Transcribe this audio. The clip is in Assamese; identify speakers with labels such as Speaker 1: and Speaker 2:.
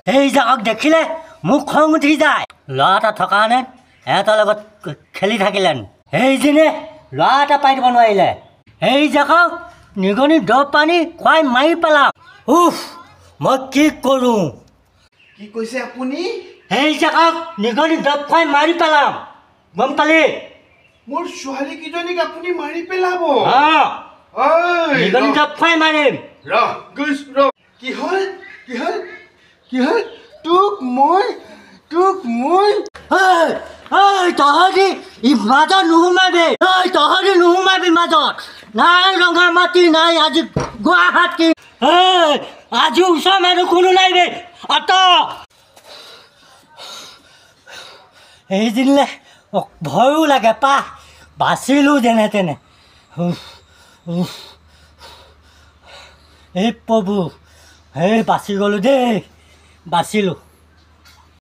Speaker 1: এই জাগক দেখিলে মোক খং উঠি যায়। ল'ৰা এটা থকা নে এটাৰ লগত খেলি থাকিলেন, সেইজনে ল'ৰা এটা পাই দিব নোৱাৰিলে। এই জাগক নিগনি দৰৱ পানী খুৱাই মাৰি পেলাম। উফ, মই কি কৰোঁ?
Speaker 2: কি কৈছে আপুনি?
Speaker 1: এই জাগক নিগনি দৰৱ খুৱাই মাৰি পেলাম, গম পালি?
Speaker 2: মোৰ ছোৱালীকেইজনীক আপুনি মাৰি পেলাব?
Speaker 1: নিগনি দৰৱ খুৱাই মাৰিম।
Speaker 2: কি হ'ল? তোক মই
Speaker 1: তহঁতি মাজত নুসুমাবি, তহঁতি নুসুমাবি মাজত। নাই ৰঙা মাটি নাই আজি গুৱাহাটী, আজি ওচৰ মানুহ কোনো নাই বে। এইদিনলে ভয়ো লাগে পা, বাচিলোঁ যেনে তেনে। এই প্ৰভু, বাচি গ'লোঁ দেই, বাচিলোঁ।